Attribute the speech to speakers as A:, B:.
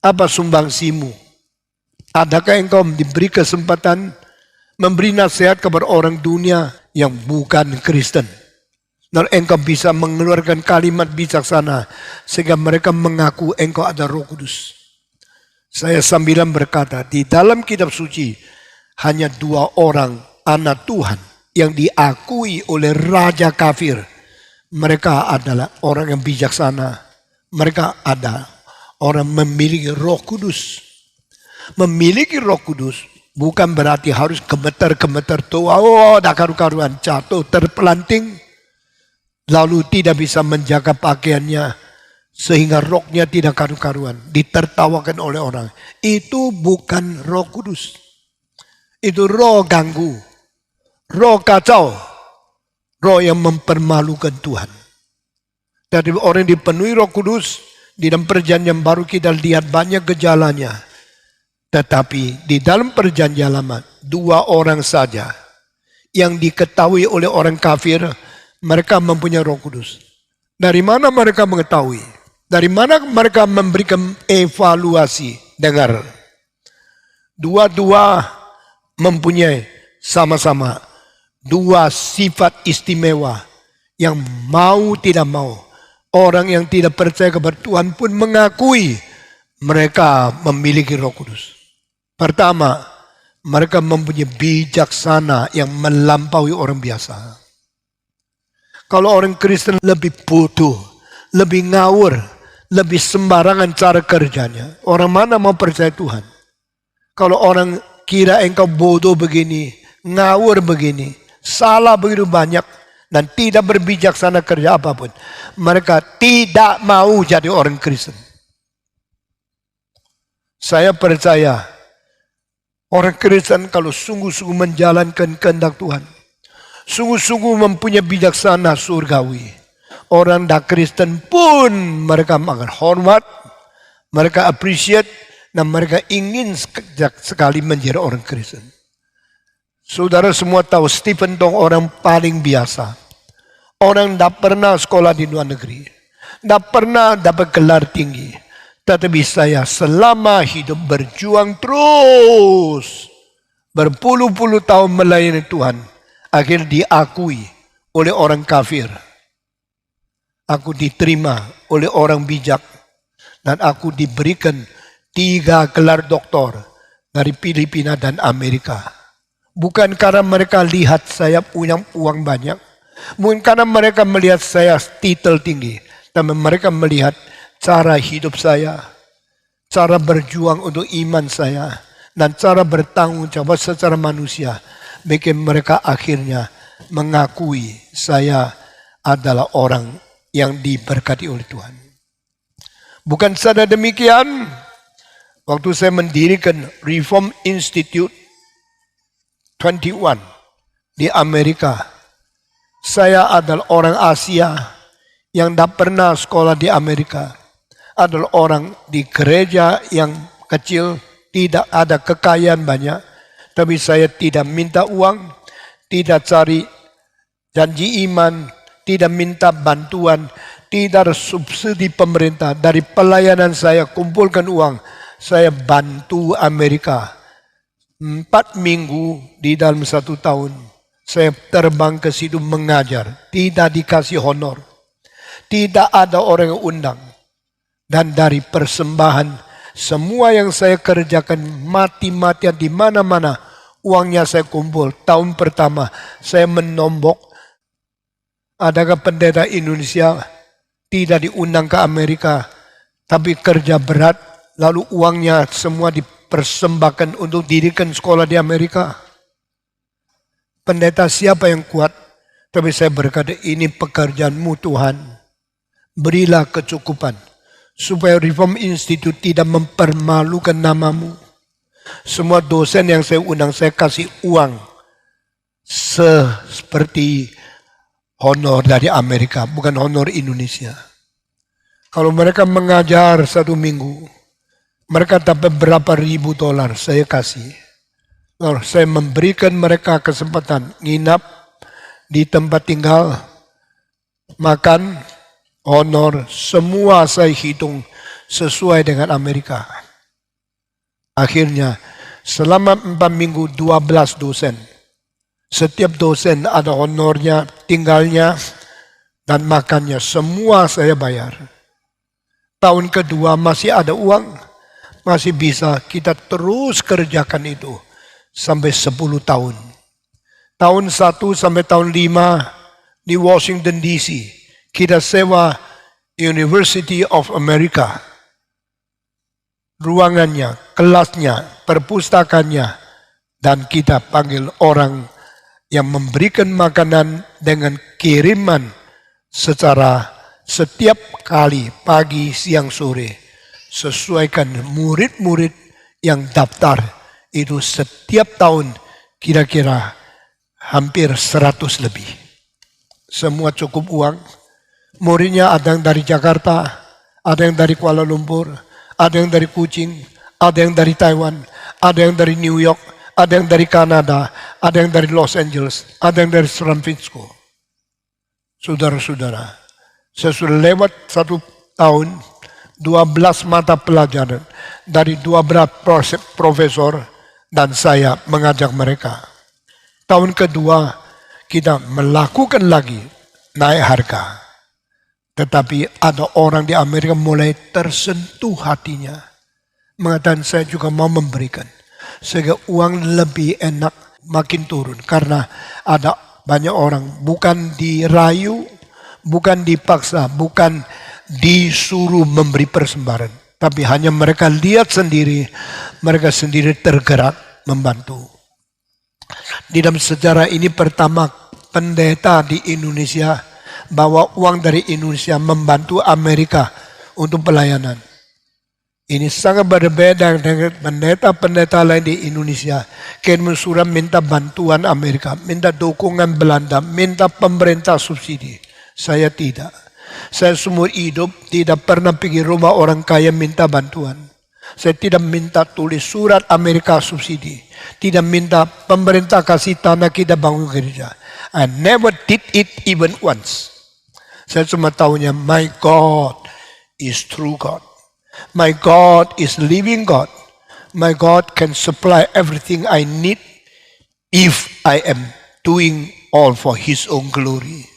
A: Apa sumbangsimu? Adakah engkau diberi kesempatan memberi nasihat kepada orang dunia yang bukan Kristen? Dan engkau bisa mengeluarkan kalimat bijaksana sehingga mereka mengaku engkau ada Roh Kudus. Saya sambilan berkata, di dalam kitab suci hanya 2 orang anak Tuhan yang diakui oleh raja kafir. Mereka adalah orang yang bijaksana. Mereka ada orang memiliki Roh Kudus. Memiliki Roh Kudus bukan berarti harus gemeter-gemeter tua, dah karu-karuan, jatuh, terpelanting. Lalu tidak bisa menjaga pakaiannya sehingga roknya tidak karu-karuan, ditertawakan oleh orang. Itu bukan Roh Kudus. Itu roh ganggu, roh kacau, roh yang mempermalukan Tuhan. Jadi orang yang dipenuhi Roh Kudus, di dalam perjanjian baru kita lihat banyak gejalanya. Tetapi di dalam perjanjian lama, 2 orang saja yang diketahui oleh orang kafir, mereka mempunyai Roh Kudus. Dari mana mereka mengetahui? Dari mana mereka memberikan evaluasi? Dengar. Dua-dua mempunyai sama-sama 2 sifat istimewa yang mau tidak mau. Orang yang tidak percaya kepada Tuhan pun mengakui mereka memiliki Roh Kudus. Pertama, mereka mempunyai bijaksana yang melampaui orang biasa. Kalau orang Kristen lebih bodoh, lebih ngawur, lebih sembarangan cara kerjanya, orang mana mau percaya Tuhan? Kalau orang kira engkau bodoh begini, ngawur begini, salah begitu banyak, dan tidak berbijaksana kerja apapun, mereka tidak mau jadi orang Kristen. Saya percaya orang Kristen kalau sungguh-sungguh menjalankan kehendak Tuhan, sungguh-sungguh mempunyai bijaksana surgawi, orang dah Kristen pun mereka akan hormat, mereka appreciate, dan mereka ingin sekali menjadi orang Kristen. Saudara semua tahu Stephen Tong orang paling biasa. Orang tidak pernah sekolah di luar negeri, tidak pernah dapat gelar tinggi. Tetapi saya selama hidup berjuang terus, berpuluh-puluh tahun melayani Tuhan, akhirnya diakui oleh orang kafir. Aku diterima oleh orang bijak, dan aku diberikan 3 gelar doktor dari Filipina dan Amerika. Bukan karena mereka lihat saya punya uang banyak, bukan karena mereka melihat saya titel tinggi, tapi mereka melihat cara hidup saya, cara berjuang untuk iman saya, dan cara bertanggung jawab secara manusia, bikin mereka akhirnya mengakui saya adalah orang yang diberkati oleh Tuhan. Bukan saja demikian, waktu saya mendirikan Reform Institute 21 di Amerika, saya adalah orang Asia yang tidak pernah sekolah di Amerika, adalah orang di gereja yang kecil, tidak ada kekayaan banyak, tapi saya tidak minta uang, tidak cari janji iman, tidak minta bantuan, tidak ada subsidi pemerintah. Dari pelayanan saya kumpulkan uang, saya bantu Amerika. 4 minggu di dalam 1 tahun, saya terbang ke situ mengajar, tidak dikasih honor, tidak ada orang yang undang. Dan dari persembahan, semua yang saya kerjakan mati-matian di mana-mana, uangnya saya kumpul. Tahun pertama saya menombok, adakah pendeta Indonesia tidak diundang ke Amerika, tapi kerja berat, lalu uangnya semua dipersembahkan untuk dirikan sekolah di Amerika. Pendeta siapa yang kuat? Tapi saya berkata, ini pekerjaanmu Tuhan, berilah kecukupan, supaya Reform Institute tidak mempermalukan namamu. Semua dosen yang saya undang, saya kasih uang seperti honor dari Amerika, bukan honor Indonesia. Kalau mereka mengajar 1 minggu, mereka dapat berapa ribu dolar, saya kasih. Lalu saya memberikan mereka kesempatan nginap di tempat tinggal, makan, honor, semua saya hitung sesuai dengan Amerika. Akhirnya selama 4 minggu 12 dosen. Setiap dosen ada honornya, tinggalnya, dan makannya. Semua saya bayar. Tahun kedua masih ada uang, masih bisa kita terus kerjakan itu sampai 10 tahun. Tahun 1 sampai tahun 5 di Washington DC, kita sewa University of America. Ruangannya, kelasnya, perpustakaannya, dan kita panggil orang yang memberikan makanan dengan kiriman secara setiap kali pagi, siang, sore. Sesuaikan murid-murid yang daftar itu setiap tahun kira-kira hampir 100 lebih. Semua cukup uang. Muridnya ada yang dari Jakarta, ada yang dari Kuala Lumpur, ada yang dari Kuching, ada yang dari Taiwan, ada yang dari New York, ada yang dari Kanada, ada yang dari Los Angeles, ada yang dari San Francisco. Saudara-saudara, saya sudah lewat 1 tahun, 12 mata pelajaran dari 12 profesor dan saya mengajak mereka. Tahun kedua kita melakukan lagi naik harga. Tetapi ada orang di Amerika mulai tersentuh hatinya. Mengatakan saya juga mau memberikan. Sehingga uang lebih enak makin turun. Karena ada banyak orang bukan dirayu, bukan dipaksa, bukan disuruh memberi persembahan. Tapi hanya mereka lihat sendiri, mereka sendiri tergerak membantu. Di dalam sejarah ini pertama pendeta di Indonesia bawa uang dari Indonesia membantu Amerika untuk pelayanan. Ini sangat berbeda dengan pendeta-pendeta lain di Indonesia. Kirim surat minta bantuan Amerika, minta dukungan Belanda, minta pemerintah subsidi. Saya tidak. Saya seumur hidup tidak pernah pergi rumah orang kaya minta bantuan. Saya tidak minta tulis surat Amerika subsidi. Tidak minta pemerintah kasih tanah kita bangun gereja. I never did it even once. Saya cuma tahunya, my God is true God. My God is living God. My God can supply everything I need if I am doing all for His own glory.